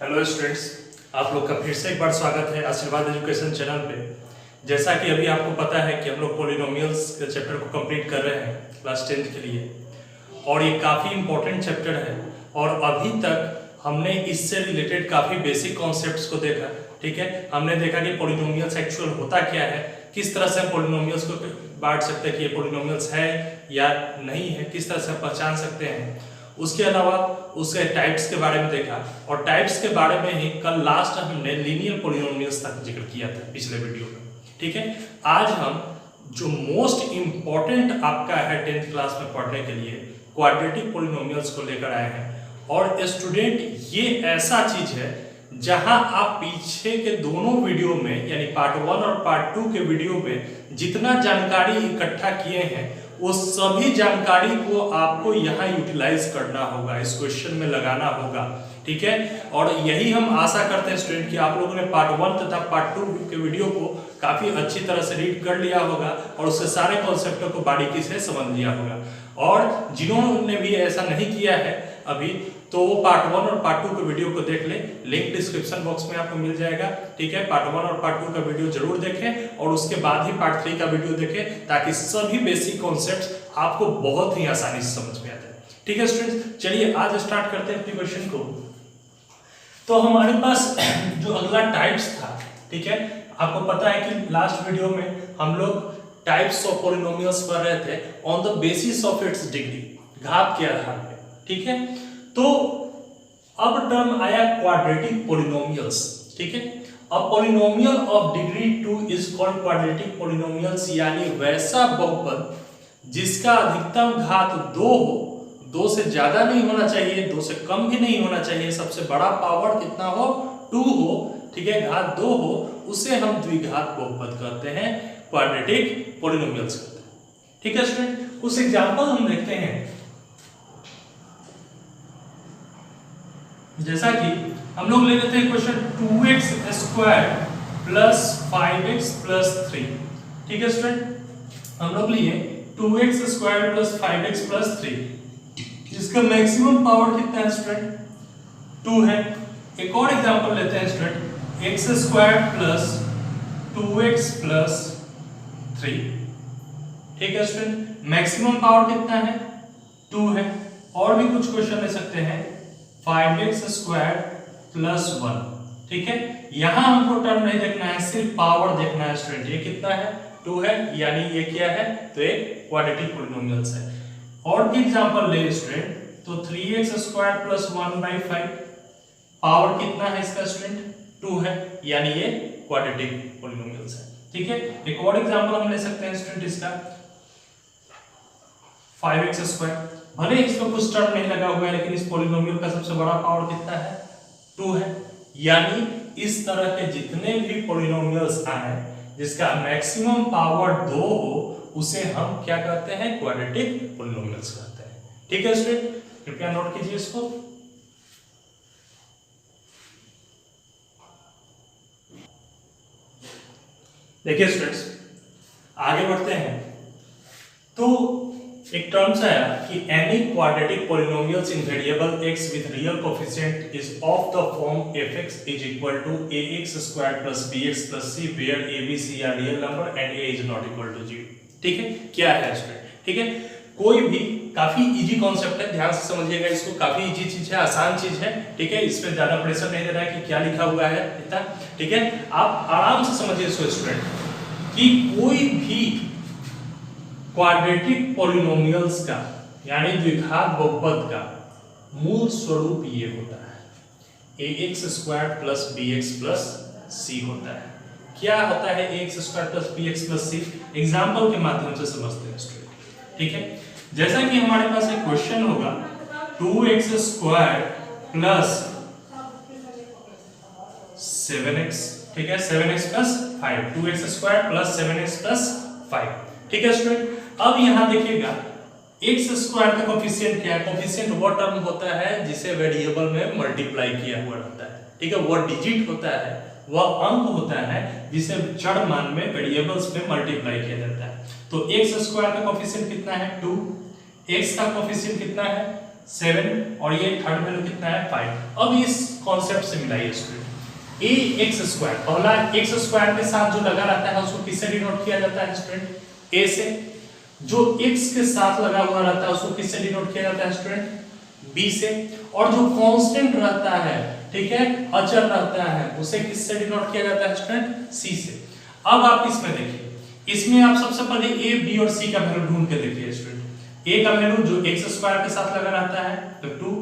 Hello students, आप लोग का फिर से एक बार स्वागत है आशीर्वाद एजुकेशन चैनल पे। जैसा कि अभी आपको पता है कि हम लोग पॉलिनोमियल्स के चैप्टर को कंप्लीट कर रहे हैं क्लास 10th के लिए, और ये काफ़ी इम्पोर्टेंट चैप्टर है। और अभी तक हमने इससे रिलेटेड काफ़ी बेसिक कॉन्सेप्ट्स को देखा। ठीक है, हमने देखा कि पॉलिनोमियल्स एक्चुअल होता क्या है, किस तरह से हम पॉलिनोमियल्स को बांट सकते हैं कि ये पॉलिनोमियल्स है या नहीं है, किस तरह से हम पहचान सकते हैं। उसके अलावा उसके टाइप्स के बारे में देखा, और टाइप्स के बारे में ही कल लास्ट हमने लीनियर पॉलिनोमियल्स तक जिक्र किया था पिछले वीडियो में। ठीक है, आज हम जो मोस्ट इम्पॉर्टेंट आपका है 10th क्लास में पढ़ने के लिए क्वाड्रेटिक पॉलिनोमियल्स को लेकर आए हैं। और स्टूडेंट, ये ऐसा चीज है जहां आप पीछे के दोनों वीडियो में यानी पार्ट 1 और पार्ट 2 के वीडियो में जितना जानकारी इकट्ठा किए हैं वो सभी जानकारी को आपको यहाँ यूटिलाइज करना होगा, इस क्वेश्चन में लगाना होगा। ठीक है, और यही हम आशा करते हैं स्टूडेंट कि आप लोगों ने पार्ट 1 तथा पार्ट 2 के वीडियो को काफी अच्छी तरह से रीड कर लिया होगा और उससे सारे कॉन्सेप्टों को बारीकी से समझ लिया होगा। और जिन्होंने भी ऐसा नहीं किया है अभी, तो वो पार्ट 1 और पार्ट 2 के वीडियो को देख ले, लिंक डिस्क्रिप्शन बॉक्स में आपको मिल जाएगा। ठीक है, पार्ट 1 और पार्ट 2 का वीडियो जरूर देखें और उसके बाद ही पार्ट 3 का वीडियो देखें, ताकि सभी बेसिक कॉन्सेप्ट्स आपको बहुत ही आसानी से समझ में आ जाए। ठीक है स्टूडेंट्स, चलिए आज स्टार्ट करते हैं अपने क्वेश्चन को। तो हमारे पास जो अगला टाइप्स था, ठीक है, आपको पता है कि लास्ट वीडियो में हम लोग टाइप्स ऑफ पॉलिनोमियल्स पढ़ रहे थे on the basis of its degree, घात के आधार पे। ठीक है, तो अब टर्म आया क्वाड्रेटिक पॉलिनोमियल्स। ठीक है, a polynomial of degree 2 is called quadratic polynomials, यानी वैसा बहुपद जिसका अधिकतम घात 2 हो, 2 से ज्यादा नहीं होना चाहिए, 2 से कम भी नहीं होना चाहिए, सबसे बड़ा पावर कितना हो, 2 हो। ठीक है, घात 2 हो, उसे हम द्विघात बहुपद कहते हैं, क्वाड्रेटिक पॉलिनोमियल्स कहते हैं। ठीक है स्टूडेंट, कुछ एग्जांपल हम देखते हैं। जैसा कि हम लोग ले लेते हैं question 2x square plus 5x plus 3। ठीक है स्टूडेंट, हम लोग लिए 2x square plus 5x plus 3, इसका मैक्सिमम पावर कितना है स्टूडेंट, 2 है। एक और एग्जांपल लेते हैं student, x square plus 2x plus 3। ठीक है स्टूडेंट, मैक्सिमम पावर कितना है, 2 है। और भी कुछ क्वेश्चन ले सकते हैं, 5x स्क्वायर प्लस 1। ठीक है, यहां हमको टर्म नहीं देखना है, सिर्फ पावर देखना है स्टूडेंट। ये कितना है, 2 है, यानी ये क्या है, तो एक क्वाड्रेटिक पॉलिनोमियल्स है। और भी एग्जांपल ले स्टूडेंट, तो 3x स्क्वायर प्लस 1/5, पावर कितना है इसका स्टूडेंट, 2 है, यानी ये क्वाड्रेटिक पॉलिनोमियल्स है। ठीक है, एक और एग्जांपल हम ले सकते हैं स्टूडेंट इसका 5x स्क्वायर, भले इसमें कुछ टर्म नहीं लगा हुआ है, लेकिन इस पॉलिनोमियल का सबसे बड़ा पावर कितना है, 2 है। यानी इस तरह के जितने भी पॉलिनोमियल्स आए जिसका मैक्सिमम पावर 2 हो, उसे हम क्या कहते हैं, क्वाड्रेटिक पॉलिनोमियल्स कहते हैं। ठीक है स्टूडेंट, कृपया नोट कीजिए इसको। देखिए स्टूडेंट्स, आगे बढ़ते हैं। तो एक टर्म्स आया कि any quadratic polynomials in variable x with real coefficient is of the form fx is equal to ax square plus bx plus c where a b c are real number and a is not equal to 0। ठीक है, क्या है student, ठीक है, कोई भी काफी easy concept है, ध्यान से समझिएगा इसको, काफी इजी चीज है, आसान चीज है। ठीक है, इस पे ज्यादा प्रेशर नहीं देना है कि क्या लिखा हुआ है इतना। ठीक है, आप आराम से समझिए इसको स्टूडेंट, कि कोई भी क्वाड्रेटिक पॉलिनोमियल्स का यानी द्विघात बहुपद का मूल स्वरूप ये होता है, ax square plus bx plus c होता है। क्या होता है ax square plus bx plus c, example के माध्यम से समझते हैं स्टूडेंट। ठीक है, जैसा कि हमारे पास एक क्वेश्चन होगा 2x स्क्वायर प्लस 7x, ठीक है, 7x plus 5, 2x square plus 7x plus 5। ठीक है स्टूडेंट, अब यहां देखिएगा x स्क्वायर का कोफिशिएंट क्या है, कोफिशिएंट वो टर्म होता है जिसे वेरिएबल में मल्टीप्लाई किया हुआ रहता है। ठीक है, वो डिजिट होता है, वह अंक होता है जिसे जड़ मान में वेरिएबल्स में मल्टीप्लाई किया जाता है। तो x स्क्वायर का कोफिशिएंट कितना है, 2, x का कोफिशिएंट कितना है, 7 और ये थर्ड वैल्यू कितना है 5। अब इस कॉन्सेप्ट से मिलाइए स्टूडेंट, ए एक्स स्क्वायर, पहला एक्स स्क्वायर के साथ जो लगा रहता है उसको किससे डिनोट किया जाता है स्टूडेंट, ए से। जो x के साथ लगा हुआ रहता है उसको किससे डिनोट किया जाता है स्टूडेंट, b से। और जो कांस्टेंट रहता है, ठीक है, अचर रहता है, उसे किससे डिनोट किया जाता है स्टूडेंट, c से। अब आप इसमें देखिए, इसमें आप सबसे पहले a b और c का वैल्यू ढूंढ के देखिए स्टूडेंट। a का वैल्यू जो x स्क्वायर के साथ लगा रहता है तो 2,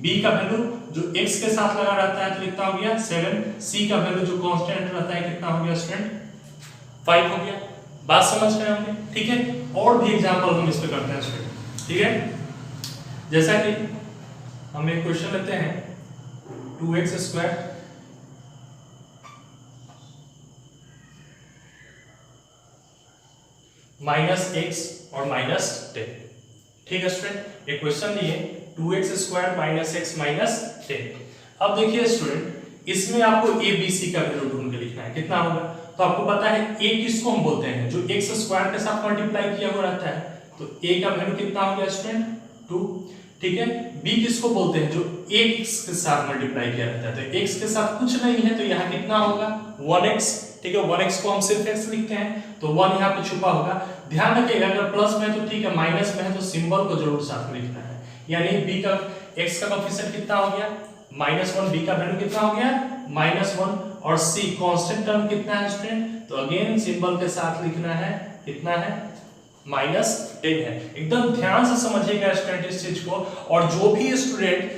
b का वैल्यू जो x के साथ लगा रहता है तो कितना हो गया 7, c का वैल्यू जो कांस्टेंट रहता है कितना हो गया स्टूडेंट 5 हो गया। बात समझ रहे होंगे, ठीक है। और भी एग्जांपल हम इस पे करते हैं स्टूडेंट, ठीक है। जैसा कि हम एक क्वेश्चन लेते हैं 2x स्क्वायर माइनस x और माइनस 10, ठीक है स्टूडेंट। एक क्वेश्चन लिए 2x square minus x minus 10। अब देखिए स्टूडेंट, इसमें आपको a b c का वैल्यू ढूंढ के लिखना है, कितना होगा। तो आपको पता है a किसको हम बोलते हैं, जो x स्क्वायर के साथ मल्टीप्लाई किया हुआ रहता है, तो a का वैल्यू कितना हो गया स्टूडेंट 2, ठीक है। b किसको बोलते हैं, जो x के साथ मल्टीप्लाई किया रहता है, तो x के साथ कुछ नहीं है तो यहाँ कितना होगा 1x, ठीक है। 1x को हम सिर्फ x लिखते हैं तो 1 यहाँ पे छुपा होगा। ध्यान रखिएगा अगर प्लस में है तो ठीक है, माइनस में है तो सिंबल को जरूर साथ में लिखना है। यानी b का x का कोएफिशिएंट कितना हो गया -1, b का वैल्यू कितना हो गया -1 और c कांस्टेंट टर्म कितना है स्टूडेंट, तो अगेन सिंबल के साथ लिखना है, कितना है -10 है। एकदम ध्यान से समझिएगा स्टूडेंट इस चीज को। और जो भी स्टूडेंट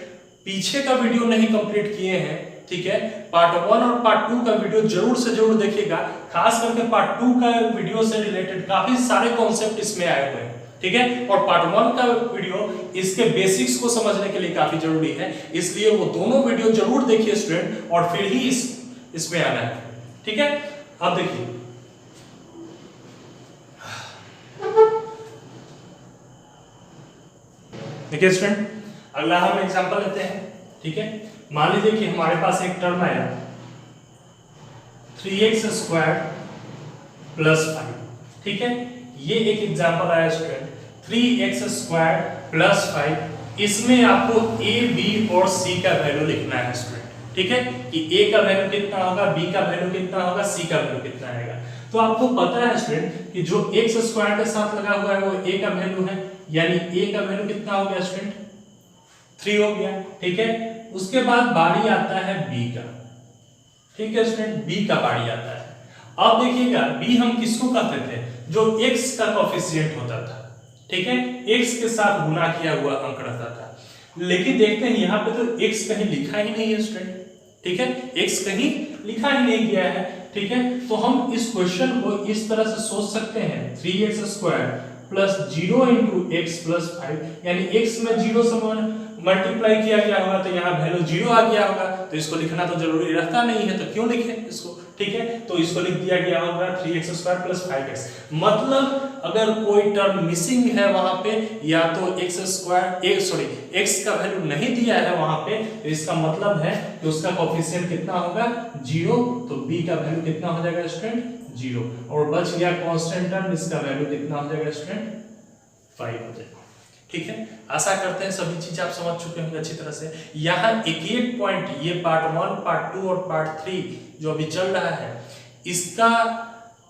पीछे का वीडियो नहीं कंप्लीट किए हैं, ठीक है, पार्ट 1 और पार्ट 2 का वीडियो जरूर से जरूर देखिएगा। खास करके पार्ट 2 का वीडियो से रिलेटेड काफी सारे कॉन्सेप्ट इसमेमें आए हुए हैं, ठीक है। और पार्ट 1 का वीडियो इसके बेसिक्स को समझने के लिए काफी जरूरी है, इसलिए वो दोनों वीडियो जरूर देखिए स्टूडेंट और फिर ही इसमें आना है, ठीक है। अब देखिए स्टूडेंट, अगला हम एग्जांपल लेते हैं, ठीक है। मान लीजिए कि हमारे पास एक टर्म आया 3x स्क्वायर प्लस 5, ठीक है। ये एक एग्जांपल आया स्टूडेंट 3x स्क्वायर प्लस 5। इसमें आपको a b और c का वैल्यू लिखना है स्टूडेंट, ठीक है, कि a का वैल्यू कितना होगा, b का वैल्यू कितना होगा, c का वैल्यू कितना आएगा। तो आपको पता है स्टूडेंट कि जो x स्क्वायर के साथ लगा हुआ है वो a का वैल्यू है, यानी a का वैल्यू कितना हो गया स्टूडेंट 3 हो गया, ठीक है। उसके बाद बारी आता है b का, ठीक है स्टूडेंट, b का बारी आता है। अब देखिएगा b हम किसको कहते थे, जो x का कोएफिशिएंट होता था, ठीक है, x के साथ गुना किया हुआ अंक रहता था। लेकिन देखते हैं यहाँ पे तो x कहीं लिखा ही नहीं है स्टूडेंट, ठीक है, x कहीं लिखा ही नहीं गया है, ठीक है। तो हम इस क्वेश्चन को इस तरह से सोच सकते हैं 3x square plus 0 into x plus 5, यानी x में 0 से मल्टीप्लाई किया गया होगा तो यहाँ वैल्यू 0 आ गया होगा, तो इसको लिखना तो जरूरी रहता नहीं है, तो क्यों लिखे इसको, ठीक है। तो इसको लिख दिया गया होगा 3x स्क्वायर प्लस 5x। मतलब अगर कोई टर्म मिसिंग है वहां पे, या तो x का वैल्यू नहीं दिया है वहां पे, तो इसका मतलब है कि उसका कोएफिशिएंट कितना होगा 0, तो b का वैल्यू कितना हो जाएगा स्टूडेंट 0, और बच गया कांस्टेंट टर्म, इसका वैल्यू कितना हो जाएगा स्टूडेंट 5 हो जाएगा, ठीक है। आशा करते हैं सभी चीज आप समझ चुके होंगे अच्छी तरह से। यहाँ एक पॉइंट, ये पार्ट 1, पार्ट 2 और पार्ट 3 जो अभी चल रहा है, इसका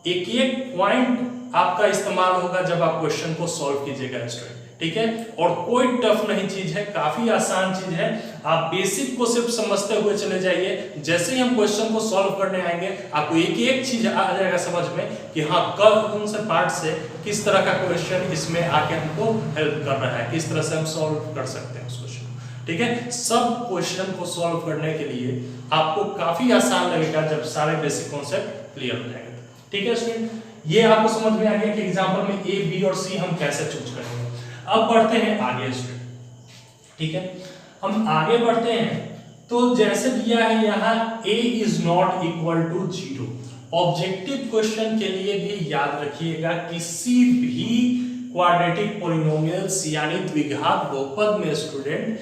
एक पॉइंट आपका इस्तेमाल होगा जब आप क्वेश्चन को सॉल्व कीजिएगा स्टूडेंट, ठीक है। और कोई टफ नहीं चीज है, काफी आसान चीज है। आप बेसिक को सिर्फ समझते हुए चले जाइए, जैसे ही हम क्वेश्चन को सॉल्व करने आएंगे आपको एक चीज आ जाएगा समझ में कि हाँ कौन से पार्ट से किस तरह का क्वेश्चन इसमें आके हमको हेल्प कर रहा है, किस तरह से हम सॉल्व कर सकते हैं उस क्वेश्चन, ठीक है। सब क्वेश्चन को सॉल्व करने के लिए आपको काफी आसान लगेगा जब सारे बेसिक कॉन्सेप्ट क्लियर हो जाएंगे, ठीक है स्टूडेंट। ये आपको समझ में आ गया कि एग्जाम्पल में a b और c हम कैसे चूज करेंगे। अब बढ़ते हैं आगे स्टूडेंट, ठीक है। हम आगे बढ़ते हैं तो जैसे दिया है यहाँ a is not equal to 0। Objective question के लिए भी याद रखिएगा, किसी भी क्वाड्रेटिक पॉलिनोमियल्स यानी द्विघात बहुपद में स्टूडेंट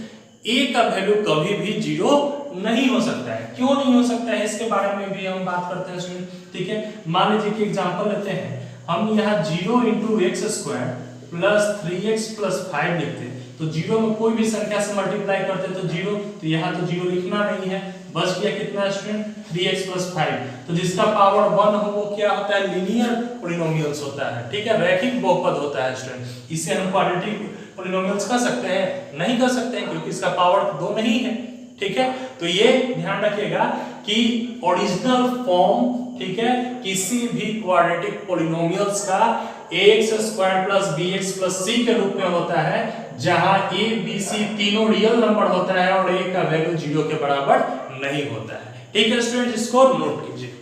a का वैल्यू कभी भी 0 नहीं हो सकता है। क्यों नहीं हो सकता है इसके बारे में भी हम बात करते हैं स्टूडेंट, ठीक है। मान लीजिए कि एग्जांपल लेते हैं हम यहाँ 0 into x square plus 3x plus 5 लिखते तो जीरो में कोई भी संख्या से मल्टीप्लाई करते तो जीरो, तो यहाँ तो जीरो लिखना नहीं है, बच गया कितना स्टूडेंट 3x प्लस 5। तो जिसका पावर 1 हो वो क्या होता है, लीनियर पॉलिनोमियल्स होता है, ठीक है, रैखिक बहुपद होता है स्टूडेंट। इसे हम क्वाड्रेटिक पॉलिनोमियल्स कर सकते हैं, नहीं कर सकते हैं क्योंकि इसका पावर 2 नहीं है, ठीक है। तो ये ध्यान रखिएगा कि ओरिजिनल फॉर्म, ठीक है, किसी भी क्वाड्रेटिक पॉलिनोमियल्स का ax square plus bx plus c के रूप में होता है, जहां a b c तीनों रियल नंबर होता है और a का वैल्यू 0 के बराबर नहीं होता है, ठीक है स्टूडेंट, इसको नोट कीजिए।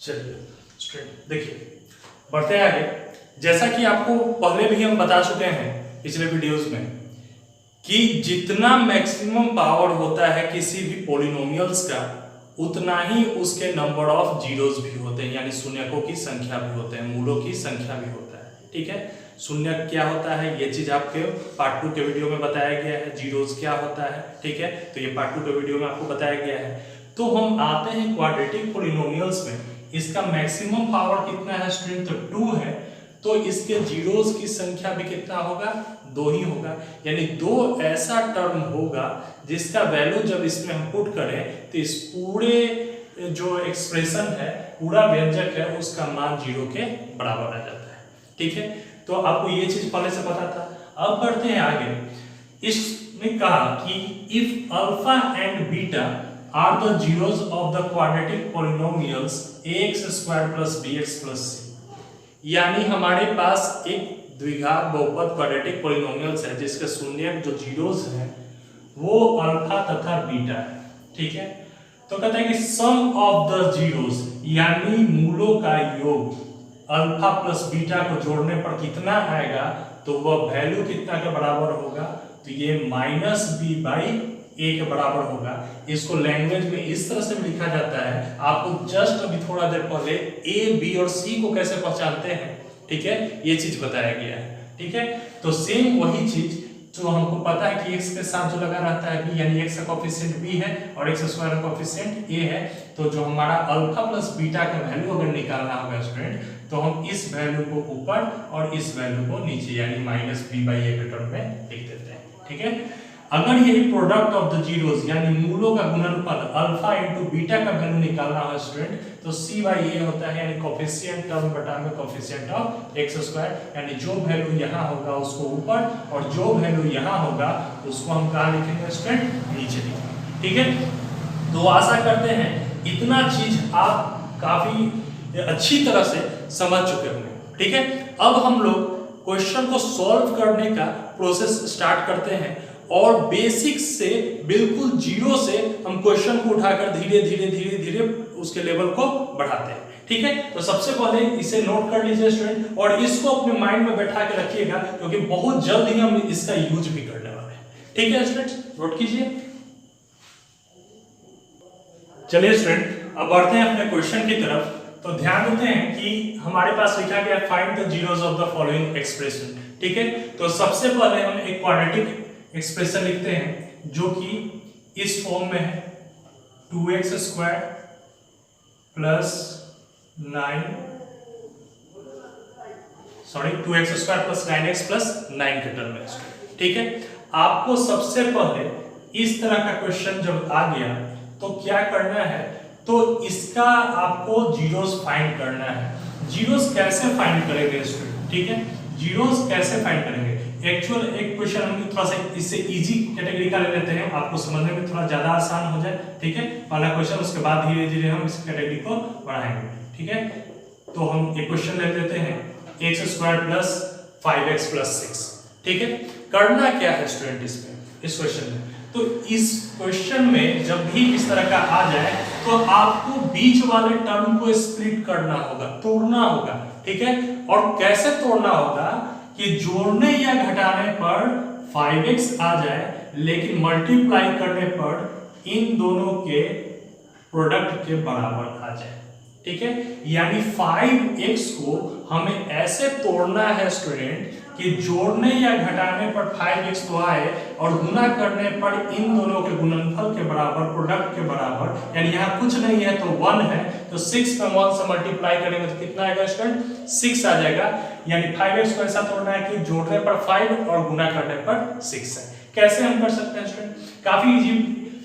चलिए स्टूडेंट देखिए बढ़ते हैं आगे। जैसा कि आपको पहले भी हम बता चुके हैं पिछले वीडियोस में कि जितना मैक्सिमम पावर होता है किसी भी पॉलिनोमियल्स का, उतना ही उसके नंबर ऑफ जीरोस भी होते हैं, यानी शून्यकों की संख्या भी होते हैं, मूलों की संख्या भी होता है, ठीक है। शून्य क्या होता है ये चीज आपके पार्ट 2 के वीडियो में बताया गया है, जीरोस क्या होता है, ठीक है, तो ये पार्ट 2 के वीडियो में आपको बताया गया है। तो हम आते हैं क्वाड्रेटिक पॉलिनोमियल्स में, इसका मैक्सिमम पावर कितना है स्टूडेंट, तो 2 है, तो इसके जीरोस की संख्या भी कितना होगा, 2 ही होगा, यानी 2 ऐसा टर्म होगा जिसका वैल्यू जब इसमें हम पुट करें तो इस पूरे जो एक्सप्रेशन है, पूरा व्यंजक है, उसका मान 0 के बराबर आ जाता है, ठीक है। तो आपको ये चीज पहले से पता था। अब बढ़ते हैं आगे। इसमें कहा कि if alpha and beta are the zeros of the quadratic polynomials ax square plus bx plus c, यानी हमारे पास एक द्विघात बहुपद क्वाड्रेटिक पॉलिनोमियल्स है जिसके शून्य जो जीरोस हैं वो अल्फा तथा बीटा है, ठीक है। तो कहते हैं कि सम ऑफ द जीरोस, यानी मूलों का योग अल्फा प्लस बीटा को जोड़ने पर कितना आएगा, तो वह वैल्यू कितना के बराबर होगा, तो ये माइनस बी बाई ए के बराबर होगा। इसको लैंग्वेज में इस तरह से लिखा जाता है, आपको जस्ट अभी थोड़ा देर पहले ए बी और सी को कैसे पहचानते हैं, ठीक है, ये चीज बताया गया है, ठीक है। तो सेम वही चीज जो हमको पता है कि x के साथ जो लगा रहता है b, यानी x का कोएफिशिएंट b है और x स्क्वायर का कोएफिशिएंट a है, तो जो हमारा अल्फा प्लस बीटा का वैल्यू अगर निकालना होगा स्टूडेंट, तो हम इस वैल्यू को ऊपर और इस वैल्यू को नीचे, यानी माइनस बी बाई ए के टर्म में लिख देते हैं, ठीक है। अगर यही प्रोडक्ट ऑफ द जीरोस, यानी मूलों का गुणनफल अल्फा इनटू बीटा का वैल्यू निकालना हो स्टूडेंट, तो c बाई a होता है, यानी कोएफिशिएंट टर्म बटा में कोएफिशिएंट ऑफ x स्क्वायर, यानी जो वैल्यू यहाँ होगा उसको ऊपर और जो वैल्यू यहाँ होगा उसको हम कहाँ लिखेंगे स्टूडेंट, नीचे लिखेंगे, ठीक है। तो आशा करते हैं इतना चीज आप काफी अच्छी तरह से समझ चुके होंगे, ठीक है। अब हम लोग क्वेश्चन को सॉल्व करने का प्रोसेस स्टार्ट करते हैं और बेसिक से बिल्कुल जीरो से हम क्वेश्चन को उठाकर धीरे धीरे धीरे धीरे उसके लेवल को बढ़ाते हैं, ठीक है। तो सबसे पहले इसे नोट कर लीजिए स्टूडेंट और इसको अपने माइंड में बैठा के रखिएगा क्योंकि बहुत जल्द ही हम इसका यूज भी करने वाले हैं, ठीक है स्टूडेंट्स, नोट कीजिए। चलिए स्टूडेंट अब बढ़ते हैं अपने क्वेश्चन की तरफ। तो ध्यान देते हैं कि हमारे पास लिखा गया find the zeros of the following expression, ठीक है। तो सबसे पहले हम एक क्वाड्रेटिक एक्सप्रेशन लिखते हैं जो कि इस फॉर्म में है, 2x square plus 2x square plus 9x plus 9 के टर्म में, ठीक है। आपको सबसे पहले इस तरह का क्वेश्चन जब आ गया तो क्या करना है, तो इसका आपको जीरोस फाइंड करना है। जीरोस कैसे फाइंड करेंगे स्टूडेंट, ठीक है, जीरोस कैसे फाइंड करेंगे। एक्चुअल एक क्वेश्चन हम थोड़ा सा इससे इजी कैटेगरी का ले लेते हैं, आपको समझने में थोड़ा ज्यादा आसान हो जाए, ठीक है। पहला क्वेश्चन, उसके बाद धीरे धीरे हम इस कैटेगरी को बढ़ाएंगे, ठीक है। तो हम एक क्वेश्चन ले लेते हैं, x square plus 5x plus 6, ठीक है। करना क्या है स्टूडेंट इसमें, इस क्वेश्चन में, तो इस क्वेश्चन में जब भी इस तरह का आ जाए तो आपको बीच वाले टर्म को स्प्लिट करना होगा, तोड़ना होगा, ठीक है। और कैसे तोड़ना होगा कि जोड़ने या घटाने पर 5x आ जाए लेकिन मल्टीप्लाई करने पर इन दोनों के प्रोडक्ट के बराबर आ जाए, ठीक है, यानी 5x को हमें ऐसे तोड़ना है स्टूडेंट कि जोड़ने या घटाने पर 5x तो आए और गुना करने पर इन दोनों के गुणनफल के बराबर, प्रोडक्ट के बराबर, यानी यहाँ कुछ नहीं है तो 1 है, तो 6 में 1 से मल्टीप्लाई करेंगे तो कितना आएगा स्टूडेंट? 6 आ जाएगा। यानी 5x को ऐसा तोड़ना है कि जोड़ने पर 5 और गुना करने पर 6 है। कैसे हम कर सकते हैं स्टूडेंट? काफी इजी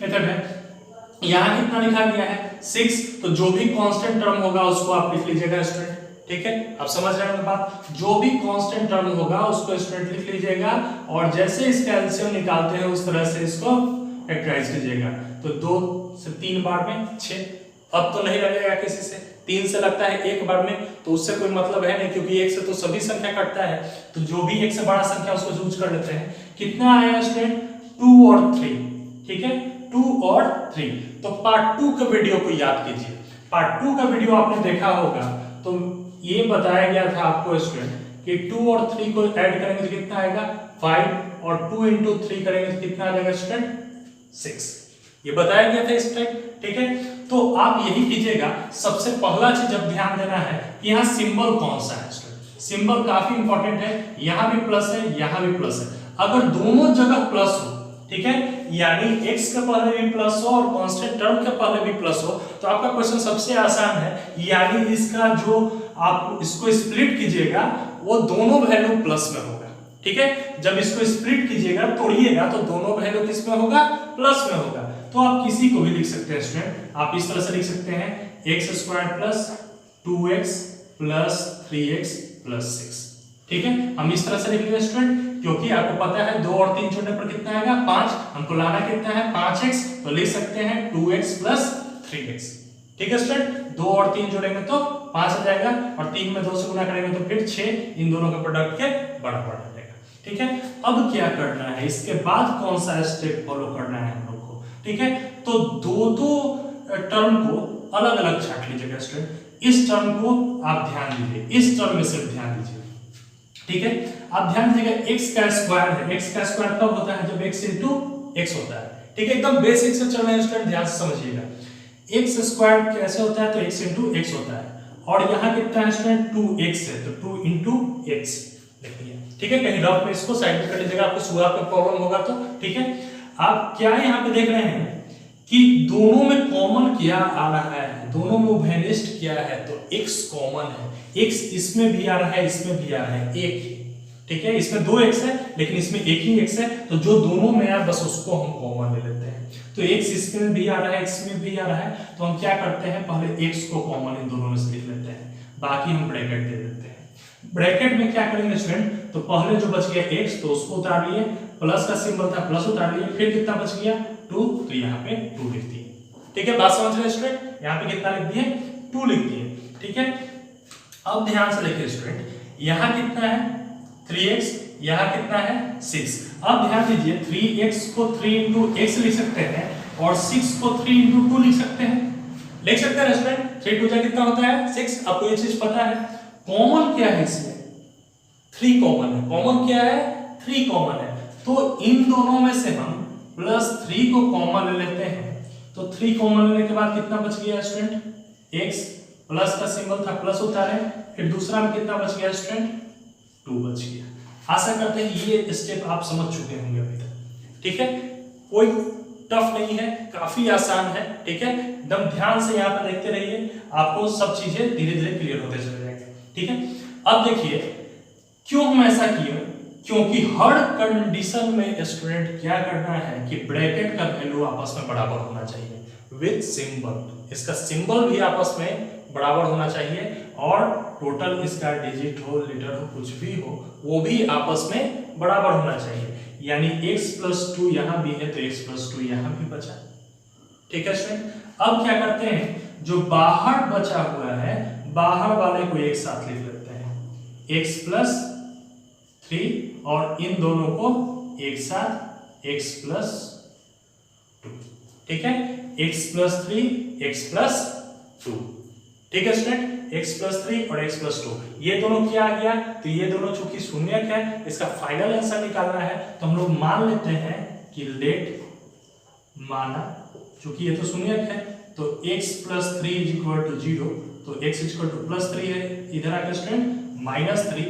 मेथड है। यहाँ कितना लिखा गया है? 6, तो जो भी कांस्टेंट टर्म होगा उसको आप लिख लीजिएगा स्टूडेंट, ठीक है, आप समझ रहे हैं बात? जो भी कांस्टेंट टर्म होगा उसको स्टूडेंट लिख लीजिएगा और जैसे इसका एलसीएम निकालते हैं उस तरह से इसको फैक्टराइज कीजिएगा। तो 2 से 3 बार में 6, अब तो नहीं लगेगा किसी से, 3 से लगता है एक बार में, तो उससे कोई मतलब है नहीं, क्योंकि 1 से तो सभी संख्या कटता है, तो जो भी 1 से बड़ा संख्या उसको चूज कर लेते हैं। कितना आएगा स्टूडेंट? 2 और 3, ठीक है, 2 और 3। तो पार्ट 2 के वीडियो को याद कीजिए। पार्ट 2 का वीडियो आपने देखा होगा, तो ये बताया गया था आपको स्टूडेंट कि 2 और 3 को ऐड करेंगे तो कितना आएगा? 5, और 2 into 3 करेंगे तो कितना आ जाएगा स्टूडेंट? 6। ये बताया गया था इस टाइप, ठीक है। तो आप यही कीजिएगा। सबसे पहला चीज जब ध्यान देना है कि यहाँ सिंबल कौन सा है स्टूडेंट। सिंबल काफी इंपॉर्टेंट है, यहाँ भी प्लस है, यहाँ भी प्लस है। अगर दोनों जगह प्लस हो, ठीक है, यानी x के पहले भी प्लस हो और कांस्टेंट टर्म के पहले भी प्लस हो, तो आपका क्वेश्चन सबसे आसान है। यानी इसका जो आप इसको स्प्लिट कीजिएगा वो दोनों वैल्यू प्लस में होगा, ठीक है। जब इसको स्प्लिट कीजिएगा, तोड़िएगा, तो दोनों वैल्यू किस में होगा? प्लस में होगा। तो आप किसी को भी लिख सकते हैं स्टूडेंट, आप इस तरह से लिख सकते हैं x² plus 2x plus 3x plus 6, ठीक है। हम इस तरह से लिख लेंगे स्टूडेंट, क्योंकि आपको पता है 2 और 3 जोड़ने पर कितना आएगा? 5। हमको लाना कितना है? 5x, तो लिख सकते हैं 2x प्लस 3x, ठीक है स्टूडेंट। 2 और 3 जोड़ेंगे तो 5 आ जाएगा, और 3 में 2 से गुना करेंगे तो फिर 6, इन दोनों के प्रोडक्ट के बराबर आ जाएगा, ठीक है। अब क्या करना है, इसके बाद कौन सा स्टेप फॉलो करना है हम लोग को, ठीक है। तो दो टर्म को अलग अलग छाट लीजिएगा स्टूडेंट। इस टर्म को आप ध्यान दीजिए, इस टर्म में सिर्फ ध्यान दीजिए, ठीक है। आप ध्यान दीजिएगा, x का स्क्वायर है। x का स्क्वायर कब होता है? जब x into x होता है, ठीक है। एकदम बेसिक से चल रहे हैं स्टूडेंट, ध्यान से समझिएगा। x स्क्वायर कैसे होता है? तो x into x होता है, और यहाँ कितना है स्टूडेंट? 2x है, तो 2 into x लिख लिया, ठीक है। कहीं रफ में इसको साइड में कर लीजिएगा, आपको शुरुआत में प्रॉब्लम होगा तो, ठीक है। आप क्या यहाँ पे देख रहे हैं कि दोनों में कॉमन क्या आ रहा है? दोनों में वेनिस्ट क्या है? तो x कॉमन है। x इसमें भी आ रहा है, इसमें भी आ रहा है, एक ही, ठीक है। इसमें 2x है लेकिन इसमें एक ही x है, तो जो दोनों में है बस उसको हम कॉमन ले लेते हैं। तो x इसमें भी आ रहा है, इसमें भी आ रहा है, तो हम क्या करते हैं? पहले x को कॉमन इन दोनों में से लिख लेते हैं, बाकी हम ब्रैकेट दे देते हैं। ब्रैकेट में क्या करेंगे स्टूडेंट? तो पहले जो बच गया x, तो उसको उतार लिए, प्लस का सिंबल था, प्लस उतार लिए, फिर कितना बच गया? 2, तो यहाँ पे 2 लिख दिए, ठीक है। बात समझ रहे स्टूडेंट? यहाँ पे कितना लिख दिए? 2 लिख दिए, ठीक है। अब ध्यान से देखिए स्टूडेंट, यहाँ कितना है? 3x, यहाँ कितना है? 6। अब ध्यान दीजिए, 3x को 3 into x लिख सकते हैं और 6 को 3 into 2 लिख सकते हैं, लिख सकते हैं स्टूडेंट। 3 2 कितना होता है? 6। आपको ये चीज पता है। कॉमन क्या है इसमें? 3 कॉमन है। कॉमन क्या है? 3 कॉमन है। तो इन दोनों में से हम +3 को कॉमन ले लेते हैं, तो 3 कॉमन लेने के बाद कितना बच गया स्टूडेंट? x, प्लस का सिंबल था, प्लस उतारे, फिर दूसरा में कितना बच गया स्टूडेंट? 2 बच गया। आशा करते हैं ये स्टेप आप समझ चुके होंगे अभी तक, ठीक है। कोई टफ नहीं है, काफी आसान है, ठीक है। एकदम ध्यान से यहाँ पर देखते रहिए, आपको सब चीजें धीरे धीरे क्लियर होते चले जाएंगे, ठीक है। अब देखिए क्यों हम ऐसा किए, क्योंकि हर कंडीशन में स्टूडेंट क्या करना है कि ब्रैकेट का वैल्यू आपस में बराबर होना चाहिए विद सिंबल। इसका सिंबल भी आपस में बराबर होना चाहिए, और टोटल इसका डिजिट हो, लीटर हो, कुछ भी हो, वो भी आपस में बराबर होना चाहिए। यानी x + 2 यहाँ भी है, तो x + 2 यहाँ भी बचा, ठीक है स्टूडेंट। अब क्या करते हैं, जो बाहर बचा हुआ है, बाहर वाले को एक साथ लिख लेते हैं, x + 3, और इन दोनों को एक साथ x + 2, ठीक है। x + 3, x + 2, ठीक है स्टूडेंट। x + 3 और x + 2, ये दोनों क्या आ गया? तो ये दोनों चूंकि शून्यक है, इसका फाइनल आंसर निकालना है, तो हम लोग मान लेते हैं कि लेट माना, चूंकि ये तो शून्यक है, तो x + 3 = 0, तो x is equal to plus 3 है, इधर आके student minus 3,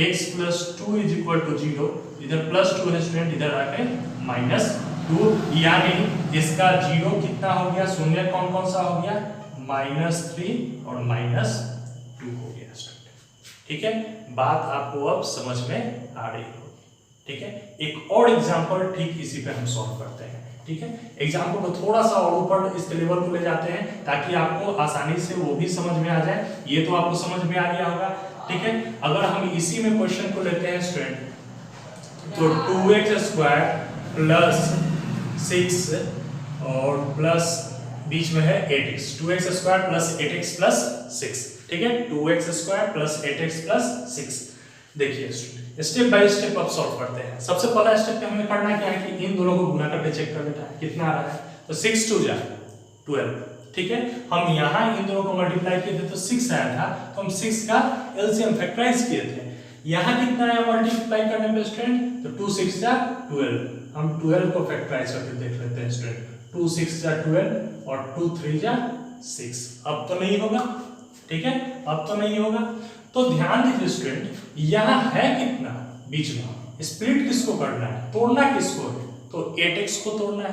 x plus 2 is equal to 0, इधर प्लस 2 है स्टूडेंट, इधर आके माइनस 2, यानी इसका 0 कितना हो गया, शून्य कौन कौन सा हो गया, माइनस 3 और माइनस 2 हो गया स्टूडेंट। ठीक है, बात आपको अब समझ में आ रही होगी। ठीक है, एक और एग्जांपल ठीक इसी पे हम सॉल्व करते हैं। ठीक है, एग्जाम्पल को थोड़ा सा और ऊपर इस लेवल को ले जाते हैं ताकि आपको आसानी से वो भी समझ में आ जाए। ये तो आपको समझ में आ गया होगा। ठीक है, अगर हम इसी में क्वेश्चन को लेते हैं स्टूडेंट, तो 2x स्क्वायर प्लस 6 और प्लस बीच में है 8x, 2x square plus 8x plus 6। ठीक है, 2x square plus 8x plus 6। देखिए स्टेप बाय स्टेप अब सॉल्व करते हैं। सबसे पहला स्टेप पे हमें करना क्या है कि इन दोनों को गुना करके चेक कर लेना है कितना आ रहा है। तो 6 2 जा 12। ठीक है, हम यहाँ इन दोनों को मल्टीप्लाई किए थे तो 6 आया था, तो हम 6 का एलसीएम फैक्टराइज किए थे। यहाँ कितना आया मल्टीप्लाई करने पे स्टूडेंट, तो 2 6 जा 12। हम 12 को फैक्टराइज करके देख लेते हैं स्टूडेंट, 2 6 जा 12 और 2 3 जा 6। अब तो नहीं होगा। ठीक है, अब तो नहीं होगा। तो ध्यान दीजिए स्टूडेंट, यहाँ है कितना बीच में, स्प्लिट किसको करना है, तोड़ना किसको है, तो 8x को तोड़ना है।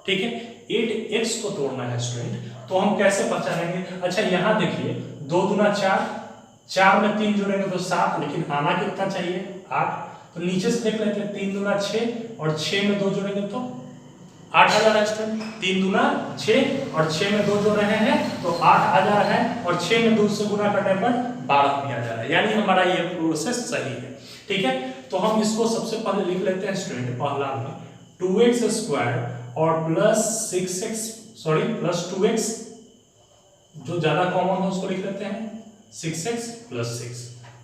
ठीक है, 8x को तोड़ना है स्टूडेंट। तो हम कैसे पहचानेंगे, अच्छा यहाँ देखिए 2 दूना 4, 4 में 3 जोड़ेंगे तो 7, लेकिन आना कितना चाहिए 8। तो नीचे से देख लेते हैं 3 दूना 6 और 6 में 2 जोड़ेंगे तो 8 आ जा रहा है स्टूडेंट। 3 दूना 6 और 6 में 2 जोड़ रहे हैं तो 8 आ जा रहा है, और 6 में 2 से गुना करने पर 12 भी आ जा रहा है, यानी हमारा ये प्रोसेस सही है। ठीक है, तो हम इसको सबसे पहले लिख लेते हैं स्टूडेंट, पहला में 2x स्क्वायर और plus 6x sorry plus 2x, जो ज्यादा कॉमन हो उसको लिख लेते हैं 6x प्लस 6,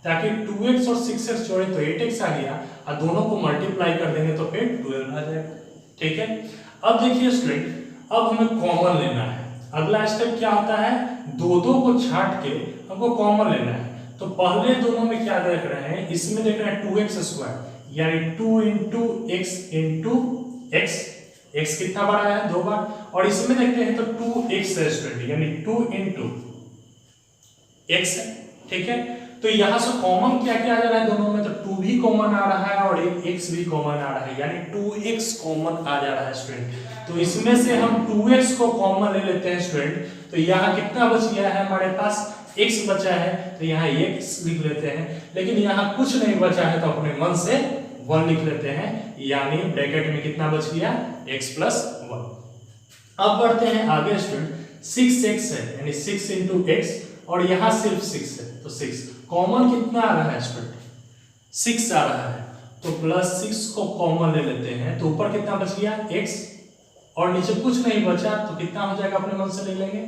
ताकि 2x और 6x जोड़े तो 8x आ गया, और दोनों को मल्टीप्लाई कर देंगे तो फिर 12 आ जाएगा। ठीक है, अब देखिए स्टूडेंट, अब हमें कॉमन लेना है। अगला स्टेप क्या होता है, दो को छाट के हमको कॉमन लेना है। तो पहले दोनों में क्या देख रहे हैं, इसमें देख रहे हैं 2x स्क्वायर, यानी 2 इंटू x, x कितना बड़ा है 2 बार, और इसमें देखते हैं तो 2x है स्टूडेंट, यानी 2 इंटू x है। ठीक है, तो यहाँ से कॉमन क्या क्या आ जा रहा है दोनों में, तो 2 भी कॉमन आ रहा है और एक x भी कॉमन आ रहा है, यानी 2x कॉमन आ जा रहा है स्टूडेंट। तो इसमें से हम 2x को कॉमन ले लेते हैं स्टूडेंट, तो यहाँ कितना बच गया है हमारे पास, x बचा है, तो यहाँ x लिख लेते हैं। लेकिन यहाँ कुछ नहीं बचा है तो अपने मन से 1 लिख लेते हैं, यानी ब्रैकेट में कितना बच गया, x प्लस 1। अब बढ़ते हैं आगे स्टूडेंट, 6x है यानी 6 इंटू x, और यहाँ सिर्फ 6 है तो 6 कॉमन कितना आ रहा है स्टूडेंट, 6 आ रहा है, तो प्लस 6 को कॉमन ले लेते हैं, तो ऊपर कितना बच गया x, और नीचे कुछ नहीं बचा तो कितना हो जाएगा, अपने मन से लिख लेंगे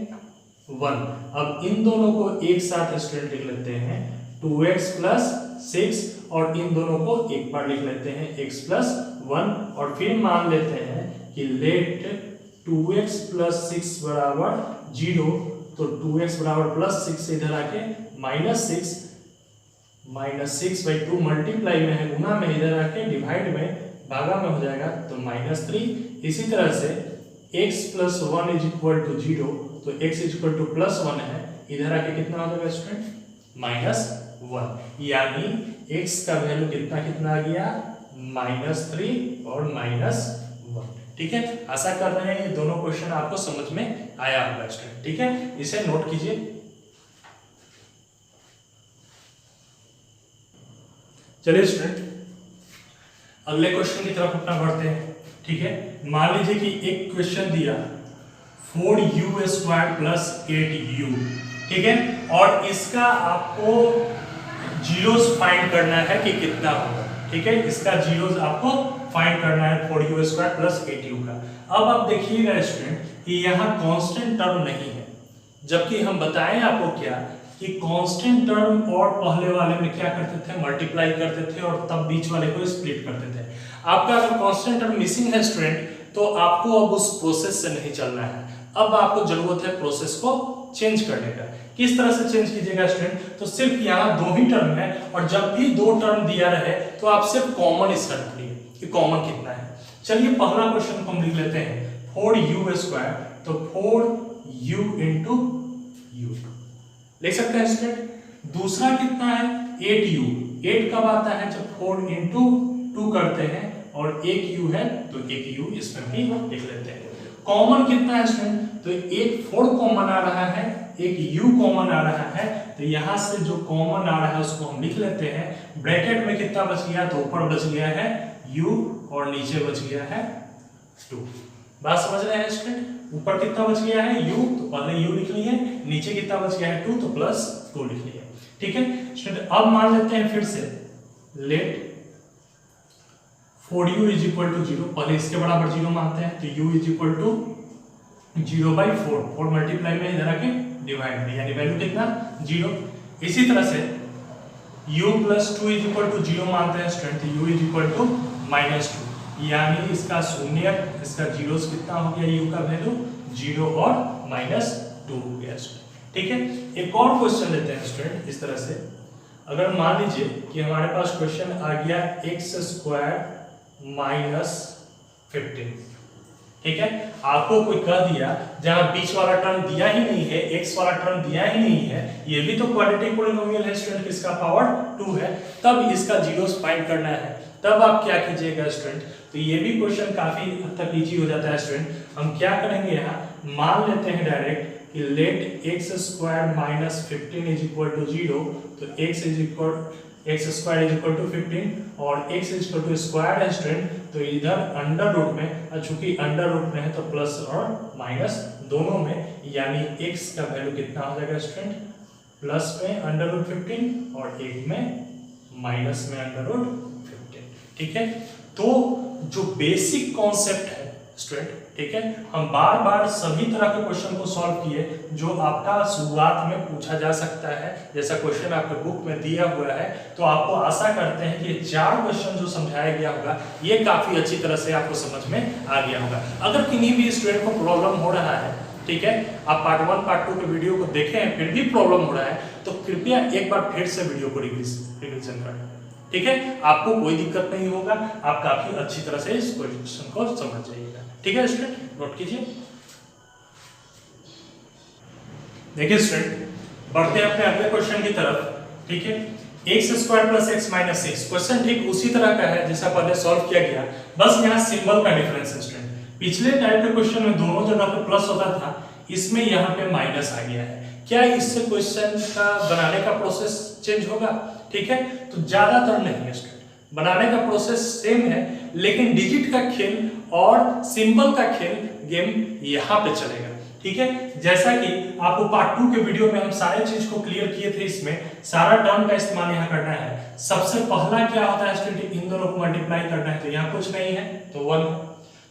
1। अब इन दोनों को एक साथ स्टूडेंट लिख लेते हैं 2x प्लस 6, और इन दोनों को एक बार लिख लेते हैं x प्लस 1, और फिर मान लेते हैं कि लेट 2x प्लस 6 बराबर 0, तो 2x बराबर प्लस 6 से इधर आके माइनस 6/2 मल्टीप्लाई में है, गुना में, इधर आके डिवाइड में, भागा में हो जाएगा तो -3। इसी तरह से x plus 1 is equal to 0, तो x is equal to plus 1 है, इधर आके कितना हो जाएगा स्टूडेंट, -1, यानी x का वैल्यू कितना आ गया, -3 और -1। ठीक है, आशा कर रहे हैं ये दोनों क्वेश्चन आपको समझ में आया होगा स्टूडेंट। ठीक है, इसे नोट कीजिए। चलिए स्टूडेंट अगले क्वेश्चन की तरफ अपना बढ़ते हैं। ठीक है, मान लीजिए कि एक क्वेश्चन दिया 4u स्क्वायर प्लस 8u। ठीक है, और इसका आपको जीरोस फाइंड करना है कि कितना होगा। ठीक है, इसका जीरोस आपको फाइंड करना है 4u स्क्वायर प्लस 8u का। अब आप देखिएगा स्टूडेंट कि यहाँ कांस्टेंट टर्म नहीं है, जबकि हम बताएं आपको क्या कि कांस्टेंट टर्म और पहले वाले में क्या करते थे, मल्टीप्लाई करते थे और तब बीच वाले को स्प्लिट करते थे। आपका अगर कांस्टेंट टर्म मिसिंग है स्टूडेंट, तो आपको अब उस प्रोसेस से नहीं चलना है, अब आपको जरूरत है प्रोसेस को चेंज करने का। किस तरह से चेंज कीजिएगा स्टूडेंट, तो सिर्फ यहाँ 2 ही टर्म है, और जब भी 2 टर्म दिया रहे तो आप सिर्फ कॉमन इसका ढूंढिए कि कॉमन कितना है। चलिए पहला क्वेश्चन को हम लिख लेते हैं 4u स्क्वायर, तो 4u इंटू u। लिख सकते हैं स्टूडेंट। दूसरा कितना है 8u, 8 कब आता है जब 4 into 2 करते हैं और 1u है तो 1u इसमें भी लिख लेते हैं। कॉमन कितना है स्टूडेंट, तो एक 4 कॉमन आ रहा है, एक u कॉमन आ रहा है, तो यहां से जो कॉमन आ रहा है उसको हम लिख लेते हैं। ब्रैकेट में कितना बच गया, तो ऊपर बच गया है u और नीचे बच गया है 2। बात समझ रहे हैं स्टूडेंट, ऊपर कितना बच गया है u, तो पहले u लिख लिए, नीचे कितना बच गया है 2, तो प्लस 2 लिख लिए। ठीक है स्टूडेंट, अब मान लेते हैं फिर से late 4u is equal to 0, पहले इसके बराबर 0 मानते हैं, तो u is equal to 0/4, 4 multiply में इधर आके डिवाइड में, यानी वैल्यू कितना 0। इसी तरह से u plus 2 is equal to 0 मानते हैं स्टूडेंट, तो u इज इक्वल टू -2, यानी इसका शून्य, इसका जीरोस कितना हो गया, u का वैल्यू 0 और -2 हो गया स्टूडेंट। ठीक है, एक और क्वेश्चन लेते हैं स्टूडेंट इस तरह से। अगर मान लीजिए कि हमारे पास क्वेश्चन आ गया x² -15, ठीक है, आपको कोई कह दिया जहां बीच वाला टर्म दिया ही नहीं है, x वाला टर्म दिया ही नहीं है, ये भी तो क्वाड्रेटिक पॉलिनोमियल है स्टूडेंट, इसका पावर 2 है, तब इसका जीरोस फाइंड करना है, तब आप क्या कीजिएगा स्टूडेंट, तो ये भी क्वेश्चन काफी हद तक इजी हो जाता है स्टूडेंट। हम क्या करेंगे, यहाँ मान लेते हैं डायरेक्ट कि late x² -15 is equal to 0, तो x² इज इक्वल टू 15 और x is equal to square है स्टूडेंट, तो इधर अंडर रूट में, चूंकि अंडर रूट में है तो प्लस और माइनस दोनों में, यानी x का वैल्यू कितना हो जाएगा स्टूडेंट, प्लस में अंडर रूट 15 और 1 में माइनस में अंडर रूट 15। ठीक है, तो जो बेसिक कॉन्सेप्ट है स्टूडेंट, ठीक है, हम बार बार सभी तरह के क्वेश्चन को सॉल्व किए जो आपका शुरुआत में पूछा जा सकता है, जैसा क्वेश्चन आपके बुक में दिया हुआ है, तो आपको आशा करते हैं कि ये 4 क्वेश्चन जो समझाया गया होगा ये काफी अच्छी तरह से आपको समझ में आ गया होगा। अगर किन्हीं भी स्टूडेंट को प्रॉब्लम हो रहा है, ठीक है, आप पार्ट 1 पार्ट 2 के वीडियो को देखे हैं फिर भी प्रॉब्लम हो रहा है, तो कृपया एक बार फिर से वीडियो को रिवीजन करें। ठीक है, आपको कोई दिक्कत नहीं होगा, आप काफी अच्छी तरह से इस क्वेश्चन को समझ जाइएगा। ठीक है स्टूडेंट, नोट कीजिए। देखिए स्टूडेंट, बढ़ते हैं अपने अगले क्वेश्चन की तरफ। ठीक है, x² + x - 6, क्वेश्चन ठीक उसी तरह का है जैसा पहले सॉल्व किया गया, बस यहाँ सिंबल का डिफरेंस है स्टूडेंट। पिछले टाइप के क्वेश्चन में दोनों जगह पे प्लस होता था, इसमें यहाँ पे माइनस आ गया है। क्या इससे क्वेश्चन का बनाने का प्रोसेस चेंज होगा? ठीक है, तो ज्यादातर नहीं है स्टूडेंट, बनाने का प्रोसेस सेम है, लेकिन डिजिट का खेल और सिंबल का खेल गेम यहाँ पे चलेगा। ठीक है, जैसा कि आपको पार्ट 2 के वीडियो में हम सारे चीज को क्लियर किए थे, इसमें सारा टर्म का इस्तेमाल यहाँ करना है। सबसे पहला क्या होता है स्टूडेंट, इन दोनों को मल्टीप्लाई करना है, तो यहाँ कुछ नहीं है तो 1,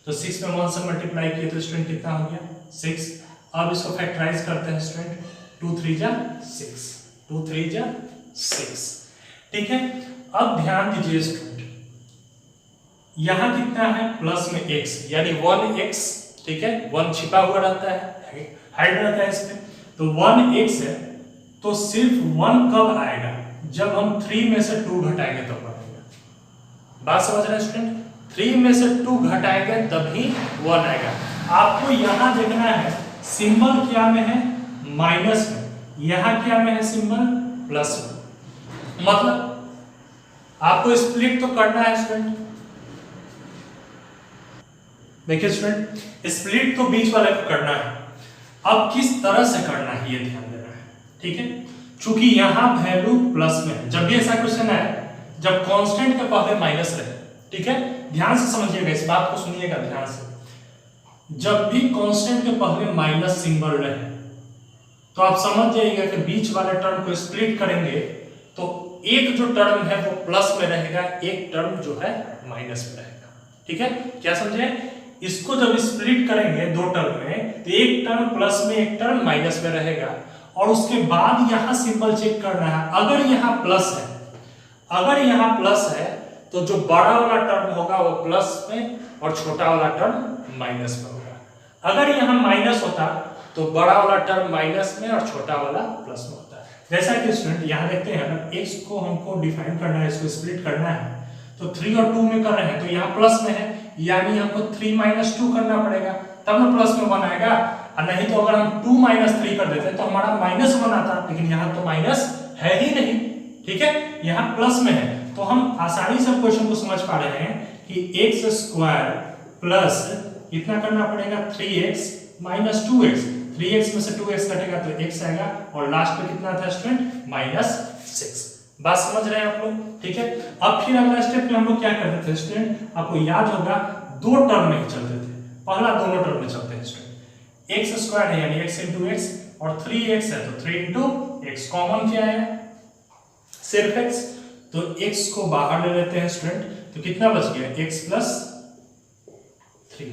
तो 6 में 1 से मल्टीप्लाई किए तो स्टूडेंट कितना हो गया 6। अब इसको फैक्टराइज करते हैं स्टूडेंट, 2 3 जा 6, 2 3 जा 6। ठीक है, अब ध्यान दीजिए स्टूडेंट, यहां कितना है प्लस में x, यानी 1x। ठीक है, 1 छिपा हुआ रहता है, हाइड रहता है इसमें, तो 1x है, तो सिर्फ 1 कब आएगा, जब हम 3 में से 2 घटाएंगे तब बनेगा। बात समझ रहे हैं स्टूडेंट, 3 में से 2 घटाएंगे तभी 1 आएगा। आपको यहां देखना है सिंबल क्या में है, माइनस में, यहां क्या में है सिंबल, प्लस में, मतलब आपको स्प्लिट तो करना है स्टूडेंट। देखिए स्टूडेंट, स्प्लिट तो बीच वाले को करना है, अब किस तरह से करना है ये ध्यान देना है। ठीक है, चूंकि यहां वैल्यू प्लस में है, जब भी ऐसा क्वेश्चन है जब कांस्टेंट के पहले माइनस रहे, ठीक है, ध्यान से समझिएगा, इस बात को सुनिएगा ध्यान से, जब भी कांस्टेंट के पहले माइनस सिंबल रहे तो आप समझ जाइएगा कि बीच वाले टर्म को स्प्लिट करेंगे तो एक जो टर्म है वो प्लस में रहेगा, एक टर्म जो है माइनस में रहेगा। ठीक है, क्या समझे, इसको जब स्प्लिट करेंगे 2 टर्म में तो एक टर्म प्लस में एक टर्म माइनस में रहेगा, और उसके बाद यहां सिंबल चेक करना है, अगर यहां प्लस है, अगर यहां प्लस है तो जो बड़ा वाला टर्म होगा वो प्लस में और छोटा वाला टर्म माइनस में होगा। अगर यहां माइनस होता तो बड़ा वाला टर्म माइनस में और छोटा वाला प्लस में होता है। जैसा कि स्टूडेंट यहां देखते हैं, अगर x को हमको डिफाइन करना है, इसको स्प्लिट करना है, तो 3 और 2 में कर रहे हैं, तो यहाँ प्लस में है, यानी हमको 3 - 2 करना पड़ेगा, तब ना प्लस में 1 आएगा। और नहीं तो अगर हम 2 - 3 कर देते तो हमारा -1 आता, लेकिन यहाँ तो माइनस है ही नहीं, ठीक है, यहाँ प्लस में है। तो हम आसानी से क्वेश्चन को समझ पा रहे हैं कि x² प्लस कितना करना पड़ेगा 3x - 2x, 3x में से 2x कटेगा तो x आएगा और लास्ट में कितना था स्टूडेंट -6। बात समझ रहे हैं आप लोग, ठीक है। अब फिर अगला स्टेप में हम लोग क्या करते थे स्टूडेंट, आपको याद होगा दो टर्म में चलते थे, पहला दोनों टर्म में चलते हैं स्टूडेंट, x² है यानी x × x और 3x है तो 3 × x, कॉमन क्या है सिर्फ x, तो x को बाहर ले लेते हैं स्टूडेंट, तो कितना बच गया x + 3।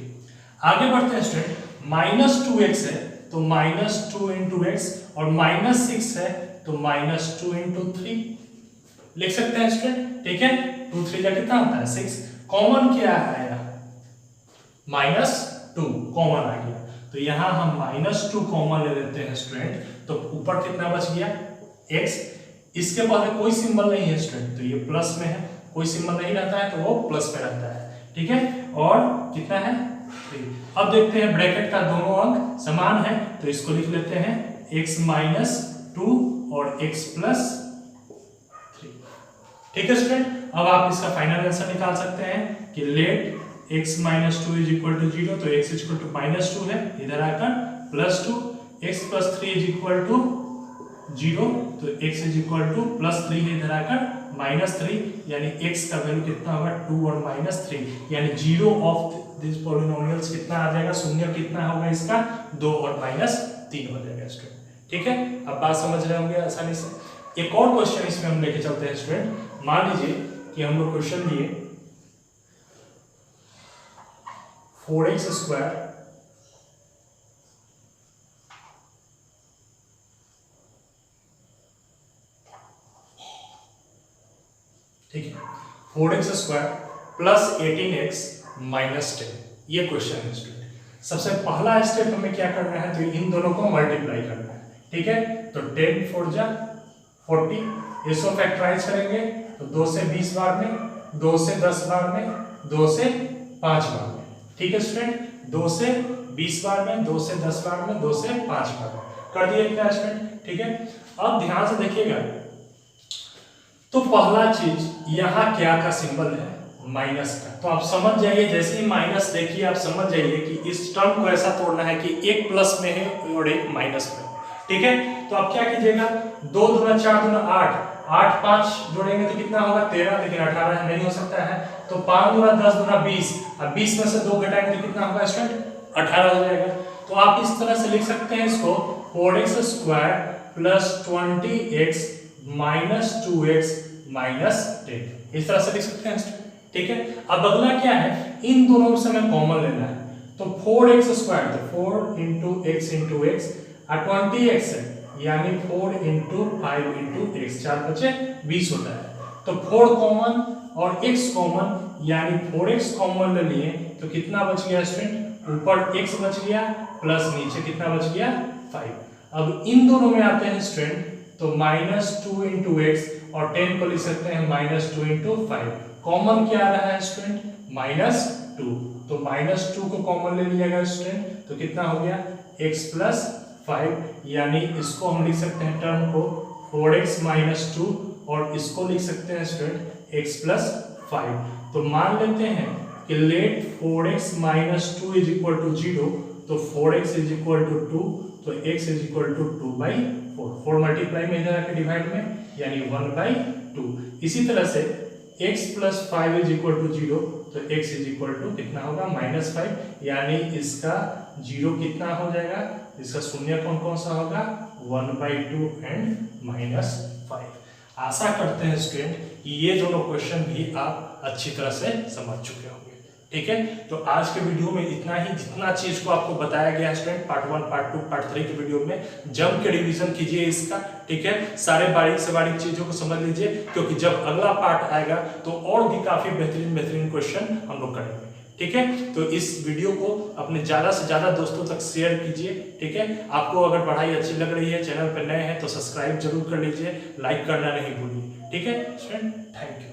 आगे बढ़ते हैं स्टूडेंट, -2x है तो -2 × x और -6 है तो -2 × 3 लिख सकते हैं स्टूडेंट, ठीक है। 2 3 जा कितना होता है 6, कॉमन क्या आया -2 कॉमन आ गया, तो यहां हम -2 कॉमन ले लेते हैं स्टूडेंट, तो ऊपर कितना बच गया x, इसके पहले कोई सिंबल नहीं है स्टूडेंट तो ये प्लस में है, कोई सिंबल नहीं रहता है तो वो प्लस में रहता है, ठीक है। और कितना है 3। अब देखते हैं ब्रैकेट का दोनों अंक समान है तो इसको लिख लेते हैं x - 2 और x + 3, ठीक है स्टूडेंट। अब आप इसका फाइनल आंसर निकाल सकते हैं कि लेट x - 2 = 0, तो x = -2 है, इधर आकर +2, x + 3 = 0, तो x = +3 है, इधर आकर -3, यानी x का वैल्यू कितना होगा 2 और -3, यानी 0 ऑफ दिस पॉलिनोमियल्स कितना आ जाएगा, शून्य कितना होगा इसका 2 और -3 हो जाएगा स्टूडेंट, ठीक है। अब बात समझ रहे होंगे आसानी से। एक और क्वेश्चन इसमें हम लेके चलते हैं स्टूडेंट, मान लीजिए कि हम लोग क्वेश्चन लिए 4x², ठीक है, 4x² + 18x - 10, ये क्वेश्चन है स्टूडेंट। सबसे पहला स्टेप हमें क्या करना है, तो इन दोनों को मल्टीप्लाई करना है, ठीक है। तो 10 × 4 = 40, इसको फैक्टराइज करेंगे तो 2 से 20 बार में, 2 से 10 बार में, 2 से 5 बार में, ठीक है स्टूडेंट। 2 से 20 बार में, 2 से 10 बार में, 2 से 5 बार में कर दिए क्या स्टूडेंट, ठीक है। अब ध्यान से देखिएगा, तो पहला चीज यहाँ क्या का सिंबल है माइनस का, तो आप समझ जाइए, जैसे ही माइनस देखिए आप समझ जाइए कि इस टर्म को ऐसा तोड़ना है कि एक प्लस में है और एक माइनस में, ठीक है। तो आप क्या कीजिएगा, 2 दूना 4 दूना 8, 8 5 जोड़ेंगे तो कितना होगा 13, लेकिन 18 नहीं हो सकता है, तो 5 दूना 10 दूना 20, अब 20 में से 2 घटाएंगे तो कितना होगा स्टूडेंट 18 हो जाएगा। तो आप इस तरह से लिख सकते हैं इसको 4x² + 20x - 2x - 10, इस तरह से लिख सकते हैं, ठीक है। अब अगला क्या है, इन दोनों से हमें कॉमन लेना है, तो 4x², तो 4 × x × x और 20x है यानी 4 × 5 × x, 4 बचे 20 होता है, तो 4 कॉमन और x कॉमन यानी 4x कॉमन ले लिए तो कितना बच गया स्टूडेंट, ऊपर x बच गया प्लस नीचे कितना बच गया 5। अब इन दोनों में आते हैं स्टूडेंट, तो -2 × x और 10 को लिख सकते हैं -2 × 5, कॉमन क्या आ रहा है स्टूडेंट -2, तो -2 को कॉमन ले लिएगा स्टूडेंट, तो कितना हो गया x + 5, यानी इसको हम लिख सकते हैं टर्म को 4x - 2 और इसको लिख सकते हैं स्टूडेंट x + 5। तो मान लेते हैं कि लेट 4x - 2 = 0, तो 4x = 2, तो x = 2/4, 4 मल्टीप्लाई में इधर आके डिवाइड में यानी 1/2। इसी तरह से x + 5 = 0, तो x = कितना होगा -5, यानी इसका 0 कितना हो जाएगा, इसका शून्य कौन कौन सा होगा 1/2 एंड -5। आशा करते हैं स्टूडेंट कि ये दोनों क्वेश्चन भी आप अच्छी तरह से समझ चुके होंगे, ठीक है। तो आज के वीडियो में इतना ही, जितना चीज को आपको बताया गया है स्टूडेंट, पार्ट 1 पार्ट 2 पार्ट 3 के वीडियो में जम के रिवीजन कीजिए इसका, ठीक है। सारे बारीक से बारीक चीजों को समझ लीजिए, क्योंकि जब अगला पार्ट आएगा तो और भी काफी बेहतरीन क्वेश्चन हम लोग करेंगे, ठीक है। तो इस वीडियो को अपने ज्यादा से ज्यादा दोस्तों तक शेयर कीजिए, ठीक है। आपको अगर पढ़ाई अच्छी लग रही है, चैनल पर नए हैं तो सब्सक्राइब जरूर कर लीजिए, लाइक करना नहीं भूलिए, ठीक है स्टूडेंट। Thank you.